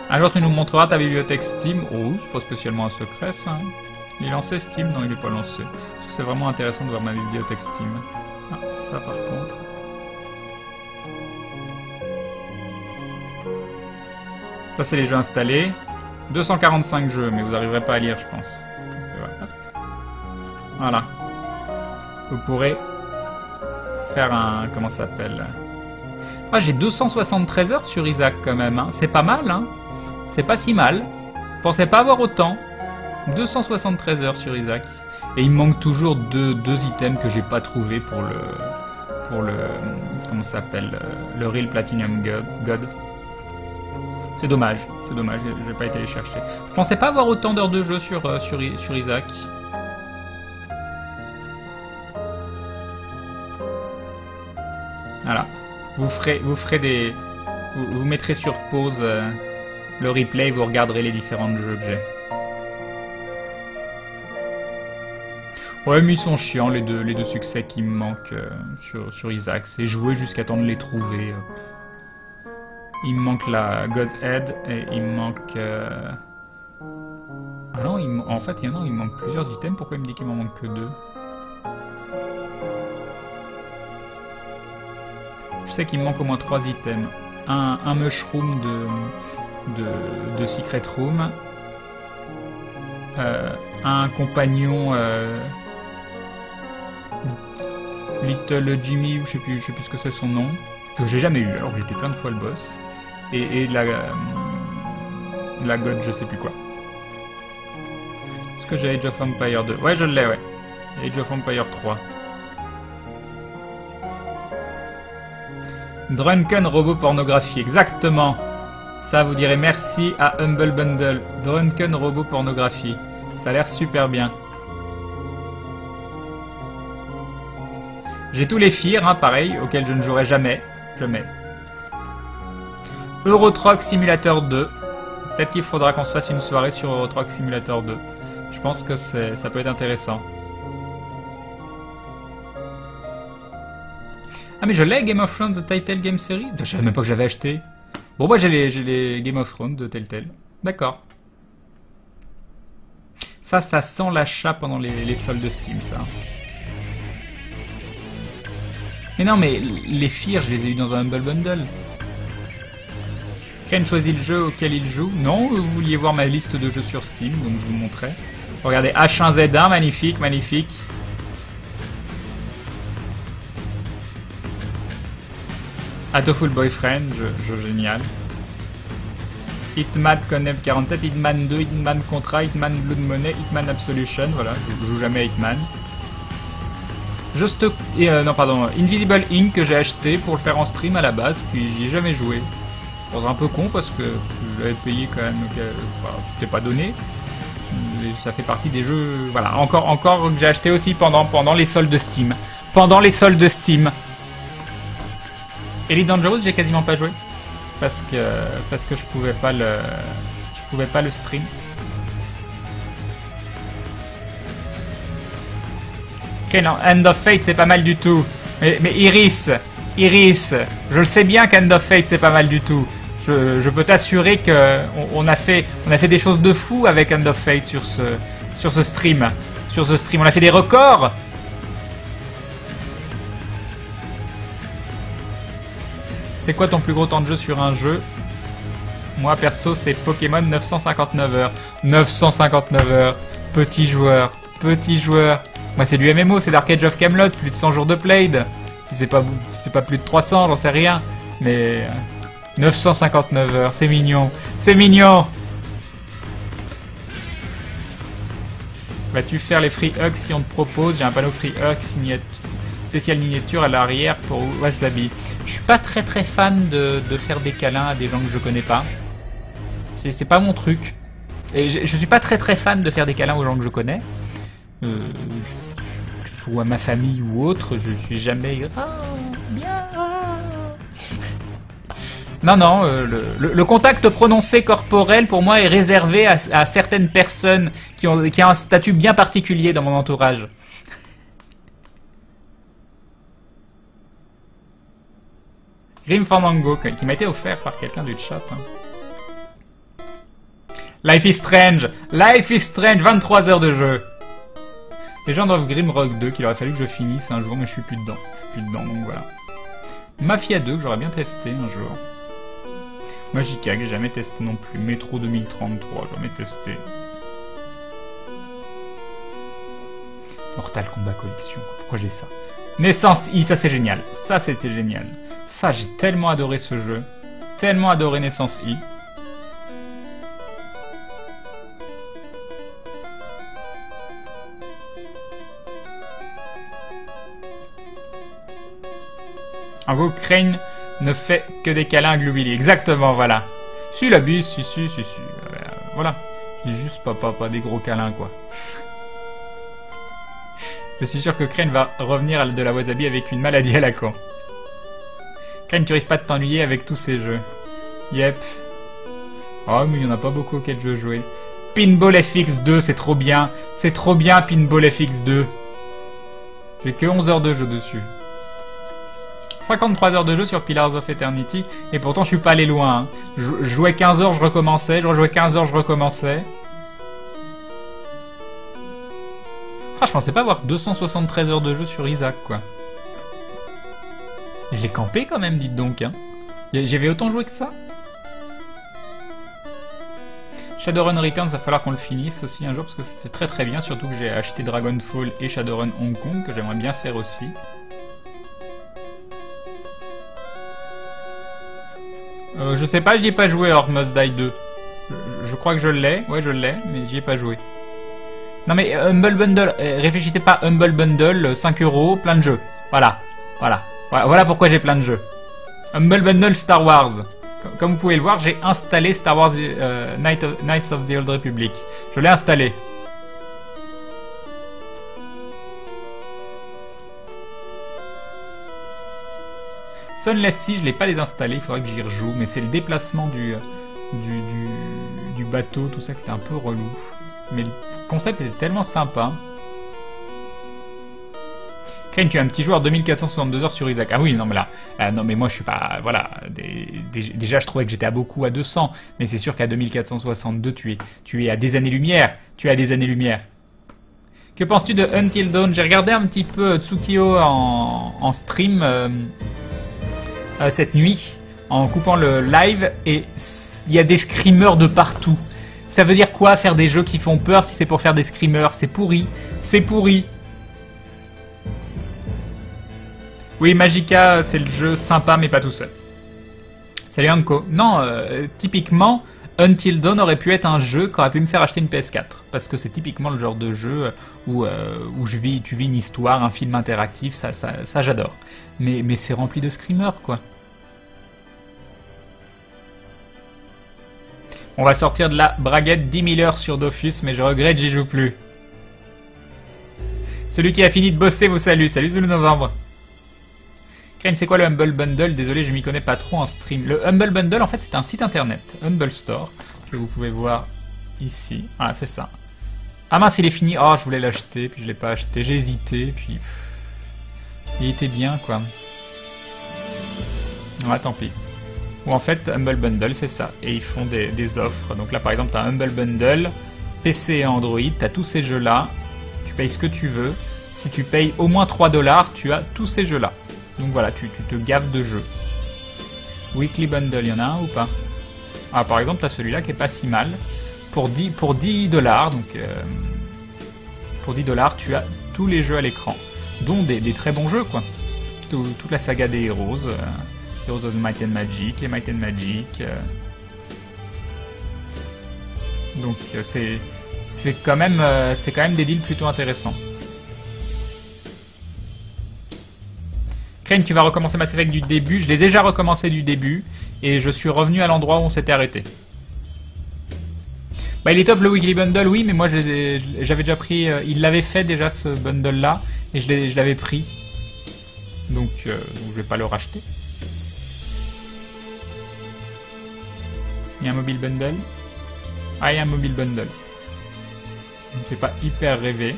Un jour, tu nous montreras ta bibliothèque Steam. Oh, c'est pas spécialement un secret, ça. Hein. Il est lancé Steam? Non, il est pas lancé. Parce que c'est vraiment intéressant de voir ma bibliothèque Steam. Ah, ça, par contre. Ça, c'est les jeux installés. 245 jeux, mais vous n'arriverez pas à lire, je pense. Voilà. Vous pourrez faire un... Comment ça s'appelle? Ah, j'ai 273 heures sur Isaac, quand même. Hein. C'est pas mal, hein. C'est pas si mal. Je pensais pas avoir autant. 273 heures sur Isaac. Et il me manque toujours deux items que j'ai pas trouvé pour le... Comment ça s'appelle? Le Real Platinum God. C'est dommage, j'ai pas été les chercher. Je pensais pas avoir autant d'heures de jeu sur Isaac. Voilà. Vous mettrez sur pause le replay et vous regarderez les différents jeux que j'ai. Ouais, mais ils sont chiants les deux succès qui me manquent sur Isaac. C'est jouer jusqu'à temps de les trouver. Il me manque la God's Head et il me manque... Ah non, en fait, il me manque plusieurs items. Pourquoi il me dit qu'il m'en manque que 2? Je sais qu'il me manque au moins 3 items. Un mushroom de Secret Room. Un compagnon... Little Jimmy, ou je sais plus ce que c'est son nom. Que j'ai jamais eu, alors j'ai été plein de fois le boss. Et la God, je sais plus quoi. Est-ce que j'ai Age of Empire 2? Ouais, je l'ai, ouais. Age of Empire 3. Drunken Robot Pornographie, exactement. Ça, vous direz merci à Humble Bundle. Drunken Robot Pornographie. Ça a l'air super bien. J'ai tous les Fear, hein, pareil, auxquels je ne jouerai jamais. Jamais. Euro Truck Simulator 2. Peut-être qu'il faudra qu'on se fasse une soirée sur Euro Truck Simulator 2. Je pense que ça peut être intéressant. Ah mais je l'ai Game of Thrones de Telltale Game Series? Je savais même pas que j'avais acheté. Bon bah j'ai les Game of Thrones de Telltale. D'accord. Ça sent l'achat pendant les soldes Steam, ça. Mais non, mais les Fear, je les ai eu dans un Humble Bundle. Ken choisit le jeu auquel il joue. Non, vous vouliez voir ma liste de jeux sur Steam, donc je vous le montrais. Regardez, H1Z1, magnifique, magnifique. Hatoful Boyfriend, jeu génial. Hitman Connect 47, Hitman 2, Hitman Contra, Hitman Blood Money, Hitman Absolution, voilà, je joue jamais à Hitman. Non, pardon, Invisible Ink que j'ai acheté pour le faire en stream à la base, puis j'y ai jamais joué. C'est un peu con parce que je l'avais payé quand même, c'était pas donné. Et ça fait partie des jeux, voilà, encore que j'ai acheté aussi pendant les soldes de Steam. Pendant les soldes de Steam. Elite Dangerous, j'ai quasiment pas joué parce que je pouvais pas le stream. Ok, non, End of Fate, c'est pas mal du tout. Mais Iris, je le sais bien qu'End of Fate, c'est pas mal du tout. Je peux t'assurer que on a fait des choses de fou avec End of Fate sur ce stream. On a fait des records. C'est quoi ton plus gros temps de jeu sur un jeu? Moi, perso, c'est Pokémon 959 heures. 959 heures. Petit joueur. Moi, c'est du MMO, c'est Dark Age of Camelot, plus de 100 jours de played. Si c'est pas plus de 300, j'en sais rien. Mais 959 heures, c'est mignon. C'est mignon. Vas-tu faire les free hugs si on te propose? J'ai un panneau free hugs spécial miniature à l'arrière pour Wasabi. Je suis pas très fan de faire des câlins à des gens que je connais pas. C'est pas mon truc. Et je suis pas très fan de faire des câlins aux gens que je connais. Soit ma famille ou autre, je suis jamais... bien. Non, le contact prononcé corporel pour moi est réservé à certaines personnes qui ont un statut bien particulier dans mon entourage. Grim Fandango, qui m'a été offert par quelqu'un du chat. Hein. Life is Strange. Life is Strange. 23 heures de jeu. Legend of Grimrock 2 qu'il aurait fallu que je finisse un jour, mais je suis plus dedans. Je suis plus dedans, donc voilà. Mafia 2 que j'aurais bien testé un jour. Magica que j'ai jamais testé non plus. Metro 2033, jamais testé. Mortal Kombat Collection. Pourquoi j'ai ça? Naissance I, ça c'est génial. Ça c'était génial. Ça j'ai tellement adoré ce jeu. Tellement adoré Naissance I. En gros, Crane ne fait que des câlins à Gloobilly. Exactement, voilà. Si, la bise, si. Voilà. Je dis juste pas des gros câlins, quoi. Je suis sûr que Crane va revenir de la wasabi avec une maladie à la con. Crane, tu risques pas de t'ennuyer avec tous ces jeux. Yep. Oh, mais il y en a pas beaucoup auxquels je jouais. Pinball FX 2, c'est trop bien. C'est trop bien, Pinball FX 2. J'ai que 11 heures de jeu dessus. 53 heures de jeu sur Pillars of Eternity, et pourtant je suis pas allé loin. Hein. Je jouais 15 heures, je recommençais, je rejouais 15 heures, je recommençais. Ah, je pensais pas avoir 273 heures de jeu sur Isaac, quoi. Je l'ai campé quand même, dites donc. Hein. J'avais autant joué que ça. Shadowrun Returns, va falloir qu'on le finisse aussi un jour, parce que c'est très très bien, surtout que j'ai acheté Dragonfall et Shadowrun Hong Kong, que j'aimerais bien faire aussi. Je sais pas, j'y ai pas joué Orc Must Die 2. Je crois que je l'ai, ouais je l'ai, mais j'y ai pas joué. Non mais Humble Bundle, réfléchissez pas, Humble Bundle, 5 €, plein de jeux. Voilà. Voilà pourquoi j'ai plein de jeux. Humble Bundle Star Wars. Comme vous pouvez le voir, j'ai installé Star Wars Knights of the Old Republic. Je l'ai installé. Sunless Sea, je l'ai pas désinstallé, il faudrait que j'y rejoue, mais c'est le déplacement du bateau, tout ça qui était un peu relou. Mais le concept était tellement sympa. Crane, tu es un petit joueur, 2462 heures sur Isaac. Ah oui, non mais là, non mais moi je suis pas, voilà, déjà je trouvais que j'étais à beaucoup à 200, mais c'est sûr qu'à 2462 tu es à des années-lumière, Que penses-tu de Until Dawn? J'ai regardé un petit peu Tsukio en stream cette nuit, en coupant le live, et il y a des screamers de partout. Ça veut dire quoi, faire des jeux qui font peur si c'est pour faire des screamers? C'est pourri, c'est pourri. Oui, Magica, c'est le jeu sympa, mais pas tout seul. Salut Anko. Non, typiquement, Until Dawn aurait pu être un jeu qui aurait pu me faire acheter une PS4. Parce que c'est typiquement le genre de jeu où tu vis une histoire, un film interactif, ça j'adore. Mais c'est rempli de screamers, quoi. On va sortir de la braguette 10 000 heures sur Dofus, mais je regrette, j'y joue plus. Celui qui a fini de bosser vous salue. Salut Zulu Novembre. Crane, c'est quoi le Humble Bundle? Désolé, je m'y connais pas trop en stream. Le Humble Bundle, en fait, c'est un site internet, Humble Store, que vous pouvez voir ici. Voilà, c'est ça. Ah mince, il est fini. Oh, je voulais l'acheter, puis je l'ai pas acheté. J'ai hésité, puis... il était bien, quoi. Ouais, tant pis. Ou en fait, Humble Bundle, c'est ça. Et ils font des offres. Donc là, par exemple, t'as Humble Bundle, PC et Android, t'as tous ces jeux-là. Tu payes ce que tu veux. Si tu payes au moins 3 $, tu as tous ces jeux-là. Donc voilà, tu te gaves de jeux. Weekly Bundle, il y en a un ou pas? Ah, par exemple, t'as celui-là qui est pas si mal. Pour 10 $, donc... pour 10 $, tu as tous les jeux à l'écran. Dont des très bons jeux, quoi. Toute la saga des Heroes. Heroes of Might and Magic, les Might and Magic. Donc c'est quand même des deals plutôt intéressants. Crane, tu vas recommencer Mass Effect du début. Je l'ai déjà recommencé du début et je suis revenu à l'endroit où on s'était arrêté. Bah, il est top le Weekly Bundle, oui, mais moi j'avais déjà pris. Il l'avait fait déjà ce bundle là et je l'avais pris. Donc je vais pas le racheter. Il y a un mobile bundle. Ah, il y a un mobile bundle. Ça me fait pas hyper rêver.